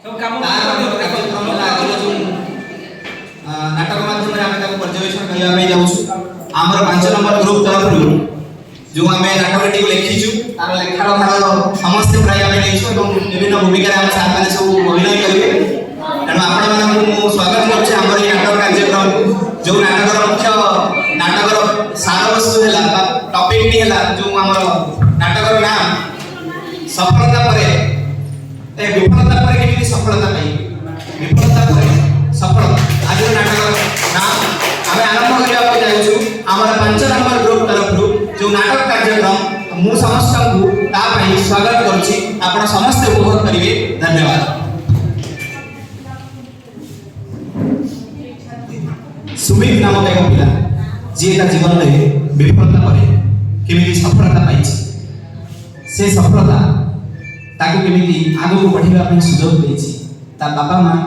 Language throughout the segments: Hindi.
सब काम नाटक माध्यम आम पर्यवेक्षण करने जाऊँ आम 5 नंबर ग्रुप तरफ जो आम नाटक लिखीचु तार लेखार भाग समस्ते प्राय आम विभिन्न भूमिका आम सार मैंने सब अभिनय करेंगे तेणु आपण स्वागत कर नाटक कार्यक्रम जो नाटक मुख्य नाटक सार वस्तु है टॉपिक टी है जो आम नाटक नाम सफलता पर विफलता पर केमी सफलता पाई विफलता पर सफलता आज नाटक नाम आम आरंभ करने जाऊँ आम 5 नंबर ग्रुप तरफ जो नाटक कार्यक्रम मु समस्त को स्वागत करुच्ची आपण समस्त उपभोग करेंगे। धन्यवाद। सुमित नामक एक पिला जी जीवन में विफलता पर केमी सफलता पाई से सफलता ताकू केमी आग को बढ़ावा सुजोग देछि ता बाबा माँ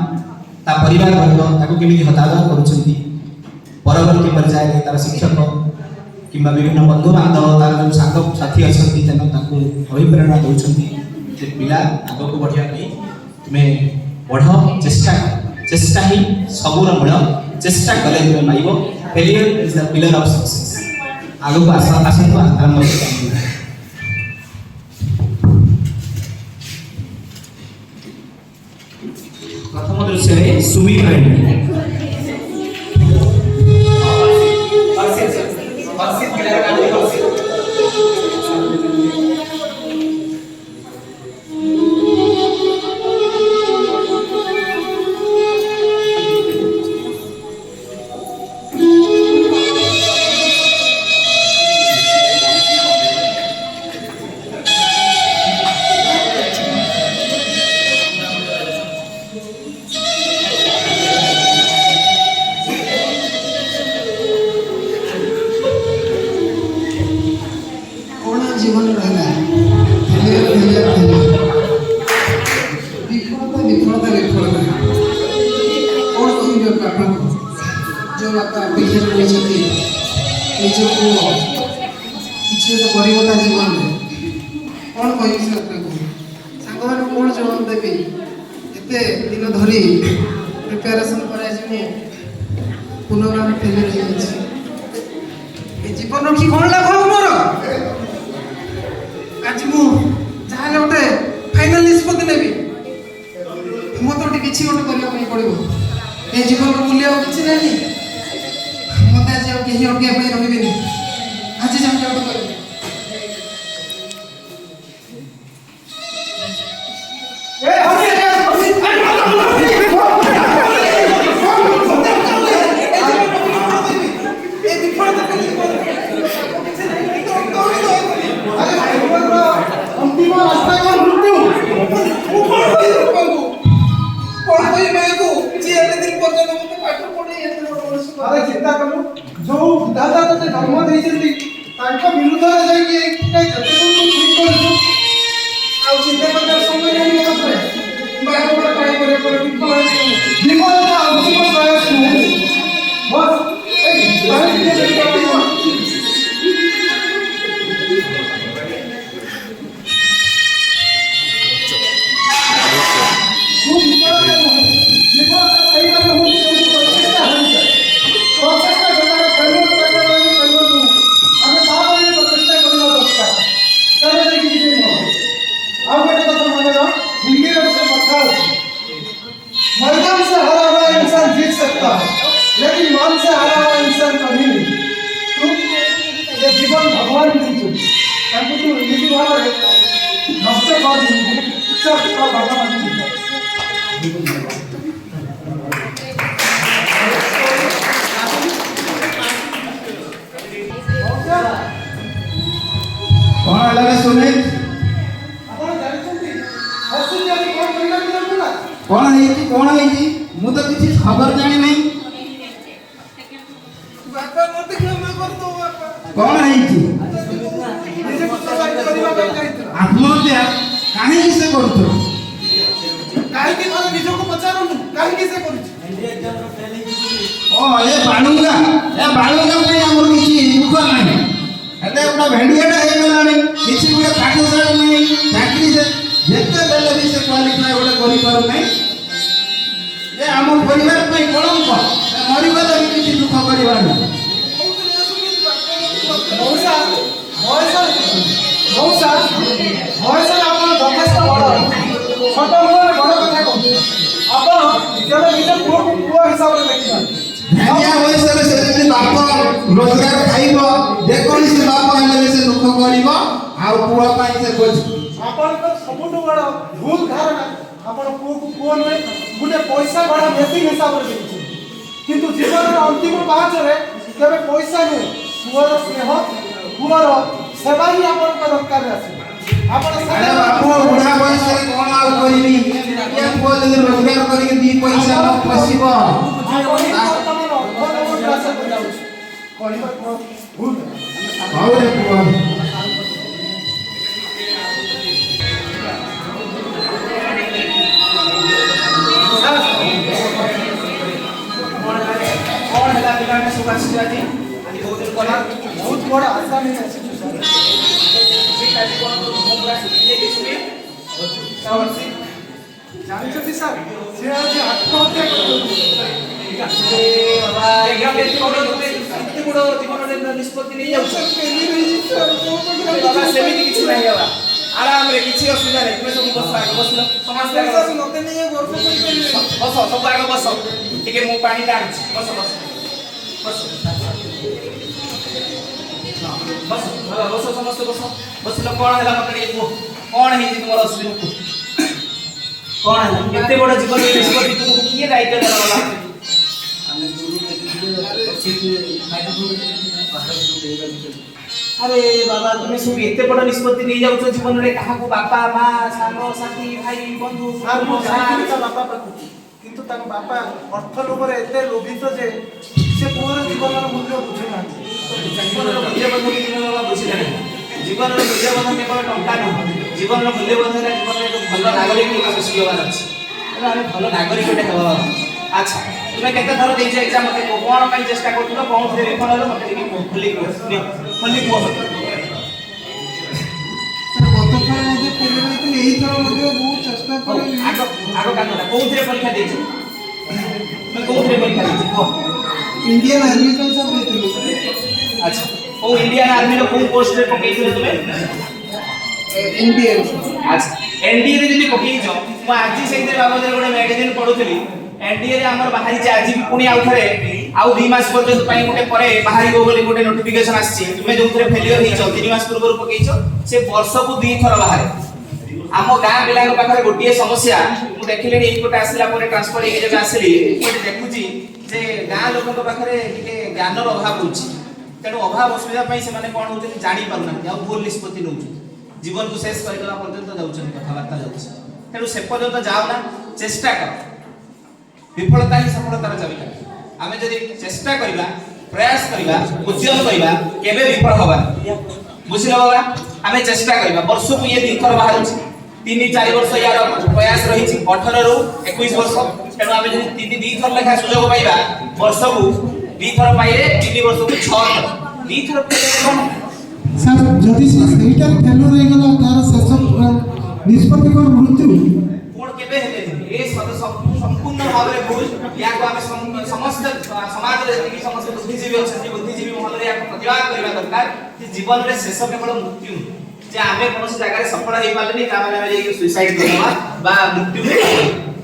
ता परिवार वर्ग केमी हतादर करुछंती परवर्ती पर्याय तार शिक्षक किंबा विभिन्न बंधु बांधव तार जो सांग साथी अच्छा अभिप्रेरणा दौरान पिला आग को बढ़िया तुम्हें बढ़ चेष्टा चेष्टा ही सबूर मूल चेष्टा कले तुम्हें पाइबो failure is the pillar of success आग को आसंतु आरंभ प्रथम दृश्य में सुमित रही जीवन रहना विफलता विफलता विफलता कौन कह आपन जो बापा अपेक्षा करछथि निज को किछि तो परिवर्तन जीवन में कौन कहि से आपको सांग मान कौन जवाब देबी एते दिन धरी प्रिपरेशन करे जे पुनरावृत्ति फेल रही अछि ए जीवन की कोन लाभ मोर आज मु जहाँ गोटे फाइनाल निष्पत्ति नेबी मत किसी गोटे करने पड़ो ये जीवन मूल्य किसी ना मत आज कहीं अटक रही आज जहाँ गोटे कर चिंता करू जो दादा ते जन्म देइछथि तांका विरुद्ध रे जाई कि जते को ठीक करू आ चिंता करबार समय नहीं होतरे बार ट्राई करे पर विफल का अंतिम प्रयास नहीं बस एक बार के मैदान से हारा हुआ इंसान जीत सकता है लेकिन मन से हारा हुआ इंसान कभी नहीं तुम ये जीवन भगवान दीजिए ताकि तुम इसी भाव नष्ट कर दीजिए सब का भगवान दीजिए कौन अलग सुमित कौन है मु तो किसी खबर जानी नहीं बापा मत क्षमा कर दो बापा कौन है आत्महत्या कहीं से करतो काहे के थारे निज को पचारो काहे के से करू ओ ए बालुंगा पे हमर किछि दुख नाही एते उडा भेंडियाटा हे गलानी किछि गुडा काटो साड नाही चाकरी से ଯେତେ ବେଲେ ବି ସେ କ୍ୱାଲିଫାଏ ଗୋଟେ କରିପାରୁ ନାହିଁ ଯେ ଆମ ପରିବାର ପାଇଁ କଳଙ୍କ ମରିଗଲେ ବି କିଛି ଦୁଃଖ କରିବାର ନାହିଁ। ମଉସା ଆପଣ ଯଥେଷ୍ଟ ବଡ଼ ଛୋଟ ମୁହଁରେ ବଡ଼ କଥା କହୁଛନ୍ତି। ଆପଣ କେବେ ନିଜ ପୁଅକୁ ପୁଅ ହିସାବରେ ଦେଖିଛନ୍ତି? ଧାନିଆ ବୟସରେ ସେ ଯଦି ବାପ ରୋଜଗାର ଖାଇବ ଯେକୌଣସି ବାପ ହେଲେ ବି ସେ ଦୁଃଖ କରିବ ଆଉ ପୁଅ ପାଇଁ ସେ ଖୋଜିବ। ଆପଣଙ୍କର ସବୁଠୁ ବଡ଼ ଭୁଲ ଧାରଣା ଆପଣ ପୁଅକୁ ପୁଅ ନୁହେଁ ଗୋଟେ ପଇସା ଗଢ଼ା ମେସିନ୍ ହିସାବରେ ଦେଖୁଛନ୍ତି। କିନ୍ତୁ ଜୀବନର ଅନ୍ତିମ ପାହାଚରେ କେବେ ପଇସା ନୁହେଁ ପୁଅର ସ୍ନେହ ପୁଅର ସେବା ହିଁ ଆପଣଙ୍କ ଦରକାର ଆସିବ। ଆପଣ ଆରେ ବାପ ବୁଢ଼ା ବୟସରେ କଣ ଆଉ କରିବି ଏ ପୁଅ ଯଦି ରୋଜଗାର କରିକି ଦି ପଇସା ନ ପଶିବ ବର୍ତ୍ତମାନ ଅର୍ଥ ଗ୍ରାସ କରିଯାଉଛି କହିବା ଭୁଲ। ହଉ ରେ ପୁଅ। କଣ ହେଲା ପିଲାମାନେ ସବୁ ଆସିଛୁ ଆଜି ବହୁତ ଦିନ କଲା ବହୁତ ବଡ଼ ଆଶା ନେଇ ଆସିଛୁ ସାର୍। ଆଜି କଣ ମୁଁ ପୁରା ଶୁଖି ଯାଇଥିଲି ଜାଣିଛନ୍ତି ସାର୍ ସେ ଆଜି ଆତ୍ମହତ୍ୟା କରୁଛନ୍ତି। ଏତେ ବଡ଼ ଜୀବନରେ ନିଷ୍ପତ୍ତି ନେଇଯାଉଛ ବାବା ସେମିତି କିଛି ନାହିଁ ବାବା ଆରାମରେ କିଛି ଅସୁବିଧା ନାହିଁ ତୁମେ ସବୁ ବସ ଆଗ ବସିଲ ସମସ୍ତେ ଆଗ ବସ ମତେ ନେଇ ଗର୍ବ କରିପାରିବେ। ବସ ସବୁ ଆଗ ବସ ଟିକେ ମୁଁ ପାଣିଟା ଆଣୁଛି ବସ ବସ ବସ ବସ ବାବା ବସ ସମସ୍ତେ ବସ ବସିଲ କଣ ହେଲା ମତେ ଟିକେ କୁହ କଣ ହେଇଛି ତୁମର ଅସୁବିଧା କୁହ କଣ ହେଲା ଏତେ ବଡ଼ ଜୀବନରେ ନିଷ୍ପତ୍ତି ତୁମକୁ କିଏ ଦାୟିତ୍ୱ ଦେଲା ବାବା अरे बाबा तुम सब एते बड़ निष्पत्ति नहीं जाउछ जीवन रे काहाको बापा मां सानो साथी भाई बंधु ସାର୍ ମୁଁ ଜାଣିଥିଲି ତା ବାପା ପାଖକୁ କିନ୍ତୁ ତାଙ୍କ ବାପା ଅର୍ଥ ଲୋଭରେ ଏତେ ଲୋଭିତ ଯେ ସେ ପୁଅର ଜୀବନର ମୂଲ୍ୟ ବୁଝୁନାହାନ୍ତି। ଜୀବନର ମୂଲ୍ୟବୋଧ କି ବାबा ବୁଝିଲେ ନାହିଁ ଜୀବନର ମୂଲ୍ୟବୋଧ କେବଳ ଟଙ୍କା ନୁହଁ ଜୀବନର ମୂଲ୍ୟବୋଧ ହେଲା ଜୀବନରେ ଏକ ଭଲ ନାଗରିକ ହିସାବରେ ଶିଖିବାର ଅଛି ତେଣୁ ଆମେ ଭଲ ନାଗରିକଟେ ହେବା ଆଚ୍ଛା ତୁମେ କେତେ ଥର ଦେଇଛ ଏକ୍ଜାମ ମତେ କୁହ କଣ ପାଇଁ ଚେଷ୍ଟା କରୁଥିଲ କଣ ଥିରେ ବିଫଳ ହେଲ ମତେ ଟିକେ କୁହ ଖୋଲି କୁହ ଖୋଲି କୁହ ସାର୍ ଗତ ଥର ମଧ୍ୟ ଫେଲ୍ ହୋଇଥିଲି ଏଇଥର ମଧ୍ୟ ବହୁତ ଚେଷ୍ଟା କରିଲି। ଆଗ ଆଗ କାନଟା କୋଉଥିରେ ପରୀକ୍ଷା ଦେଇଛ ତୁମେ କୋଉଥିରେ ପରୀକ୍ଷା ଦେଇଛ କୁହ ଇଣ୍ଡିଆନ୍ ଆର୍ମି ପାଇଁ ସାର୍ ଦେଇଥିଲି। अच्छा ओ इंडियन आर्मी रो कोन पोस्ट रे पकेइ थिले तुमे एनडीए अच्छा एनडीए रे जदी पकेइ छ मु आजि सेते बाबद रे गोटे मैगजीन पढुथली एनडीए रे हमर बाहरी छ आजि पुनी आउ थरे आउ 2 मास पर्यंत पई गोटे परे बाहरी गो बोली गोटे नोटिफिकेशन आछि तुमे जो थरे फेलियर हेइ छ 3 मास पूर्व पकेइ छ से वर्ष को 2 थर बाहर आम गाँ पिला पाखे गोटे समस्या मु देखिले एइपटे आसिला परे ट्रांसफर हे जब आसिली एपटे देखुची जे गाँ लोकन पाखे टिके ज्ञानर अभाव होछि तेणु अभाव असुविधा से कौन होती जानी पारना भूल निष्पत्ति नौ जीवन को शेष करदेवा पर्यंत जाऊँ कथबार्ता जाऊँ तेणु से पर्यंत जाओ ना चेष्टा कर विफलता ही सफलतार चाबिकाठी आम जब चेष्टा करवा प्रयास करवा उद्यम करवा केबे विफल हवा बुझिल बाबा आम चेष्टा करवा वर्ष को ये 2 थर बाहर 3-4 वर्ष यार प्रयास रही 18 ରୁ 21 वर्ष तेणु आम जब 2 थर लेखा सुजोग पाइबा वर्ष को 2 थर पाइले 3 वर्ष को 6 थर 2 थर ସାର୍ ଯଦି ସେଇଟା ଫେଲୁର ହେଇଗଲା ତାର ଶେଷ ନିଷ୍ପତ୍ତି କ'ଣ ମୃତ୍ୟୁ? कोण केबे हेले ए संपूर्ण भाव रे भूल या को आमे समस्त समाज रे कि समस्त बुद्धिजीवी अछन बुद्धिजीवी महल रे या प्रतिवाद करबा दरकार कि जीवन रे शेष केवल मृत्यु जे आमे कोनोसी जगह रे सफल हेइ पालेनी ता माने जे सुसाइड करबा बा मृत्यु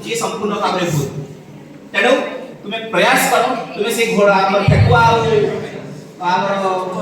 ये संपूर्ण भाव रे भूल तेणु तुमे प्रयास करो तुमे से घोड़ा हमर ठेकुआ आमर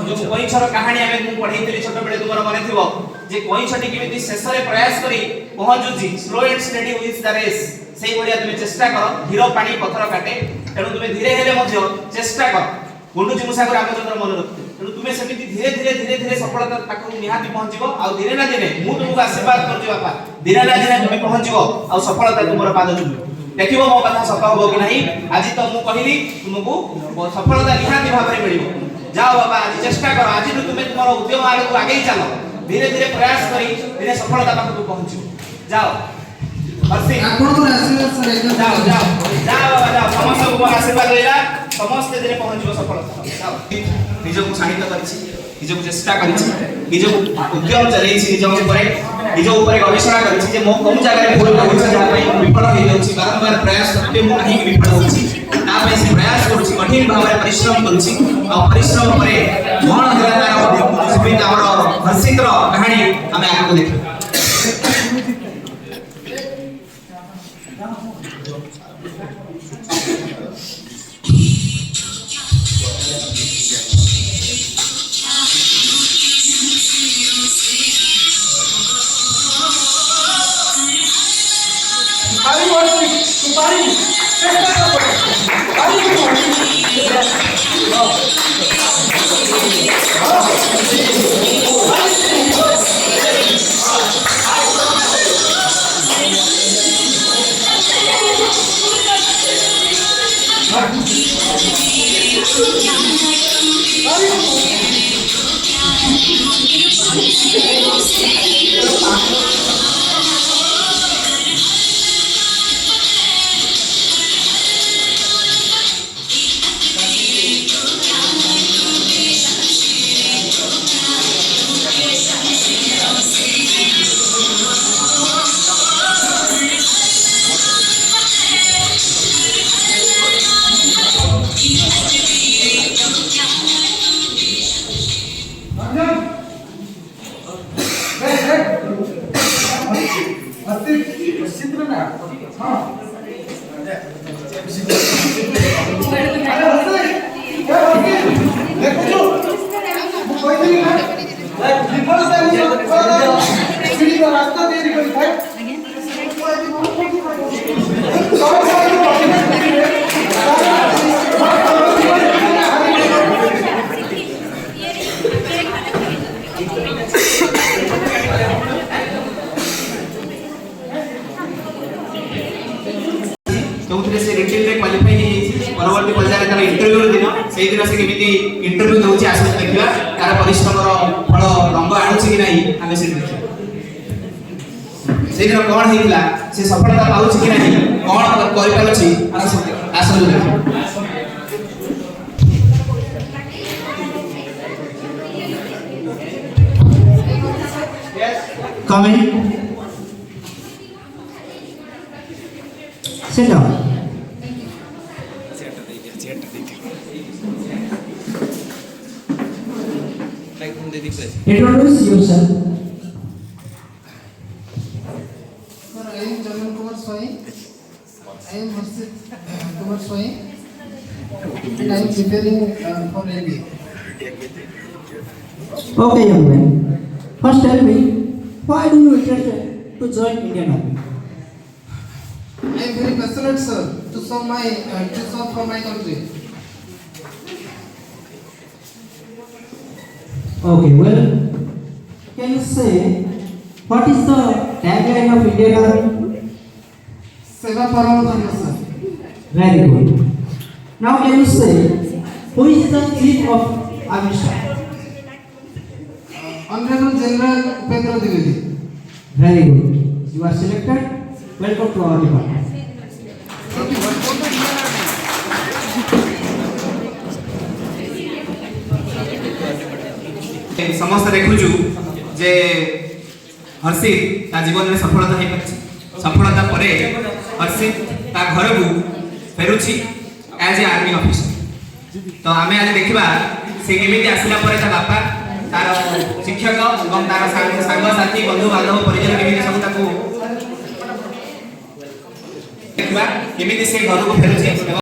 जो कइछर कहानी आमे मु पढैतली छोट बेले तुमर मने थिबो जे कइछटी केमिति शेष रे प्रयास करी पहुंचुजी slow and steady with the race सेही बढिया तुमे चेष्टा करो धीर पानी पत्थर काटे तेणु तुमे धीरे हेले मध्य चेष्टा करो गुंडुजी मुसाको रामचंद्र मन रखते तेणु तुमे सेमिति धीरे धीरे धीरे धीरे सफलता पाखु निहाती पहुंचीबो आ धीरे ना धीरे मु तुमको आशीर्वाद करजी बापा धीरे ना धीरे तुमे पहुंचीबो आ सफलता तुमर पाद जुबो देखिबो मो कथा सत होबो कि नहीं आज तो मु कहिली तुमको सफलता निहाती भाबरे मिलिबो जाओ बाबा आज चेष्टा करो आज तुम तुम उद्यम आगे आगे चलो धीरे धीरे प्रयास करी धीरे सफलता पाखु पहुंचो जाओ हर्षी ଆପଣଙ୍କର ଆଶୀର୍ବାଦ ସାର୍ ଏଇଟା जाओ जाओ जाओ बाबा जाओ समस्त को आशीर्वाद लेला समस्त धीरे पहुंचो सफलता जाओ निज को शांत करछि निज को चेष्टा करछि निज को उद्यम चलेछि निज ऊपर निज ऊपर गवेषणा करिछि जे मो कोन जगह रे भूल होछि जहा पई विफल होई जाउछि बारंबार प्रयास करते मो कहीं विफल होछि ता पई से प्रयास करूछि कठिन भाव रे परिश्रम करूछि आ परिश्रम परे कोन होला तार सिपिन हमर हर्षित रो कहानी हमें आगु देखि पारी बोल तू पारी चेष्टा कर पारी रास्ता दे रही है चौथरे से रिटेल रे क्वालिफाई हे परवर्ती पर्याय तार इंटरव्यू दिन सेही दिन से केमिति इंटरव्यू दोछि आसु देखिबा तार परिश्रम रो फल रंग आनुछि कि नाही हमें से देखिबा सेही दिन कोन हेइला से सफलता पाउछि कि नाही कोन करि पालछि आसु देखिबा Comment? Sit down. Introduce yourself. I am Jamin Kumar Swai. I am Harshit Kumar Swai. And I am preparing for MBA. Okay, young man. First tell me, why do you interested to join Indian Army? I am very passionate, sir, to serve for my country. Okay, well, can you say what is the tagline of Indian Army? Seva Paramo Dharma, sir. Very good. Now can you say who is the chief of army staff? Honorable General Upendra Dwivedi. Very good. You are selected. Welcome to our department. समस्त देखुछु जे हर्षित ता जीवन में सफलता हे पछि सफलता परे हर्षित ता घर को फेरुछि एज ए आर्मी ऑफिसर तो आमे आज देखिबा से केमिति आसिला परे ता बापा तार शिक्षक एवं तार संग साथी बंधु बांधव परिजन केमिति सब ताको देखिबा केमिति से घर को फेरुछि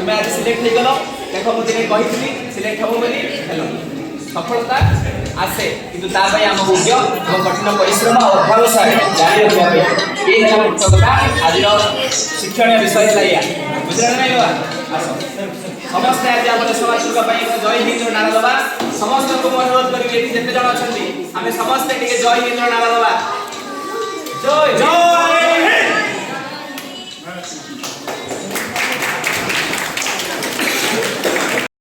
मैं आज सिलेक्ट हो गलो देखो मु दिने कहितली सिलेक्ट हो बोली हेलो सफलता आसे किंतु ता भाई हम उद्य और कठिन परिश्रम और भरोसा जारी रखिया पे ये है पुस्तकता आज शिक्षण विषय लाया बुझला नहीं बाबा आसो ସମସ୍ତେ ଆଜି ଆମ ଦେଶବାସୀଙ୍କ ପାଇଁ ଏକ ଜୟ ହିନ୍ଦର ନାରା ଦେବା। ସମସ୍ତଙ୍କୁ ମୁଁ ଅନୁରୋଧ କରିବି ଏଠି ଯେତେ ଜଣ ଅଛନ୍ତି ଆମେ ସମସ୍ତେ ଟିକେ ଜୟ ହିନ୍ଦର ନାରା ଦେବା। ଜୟ ଜୟ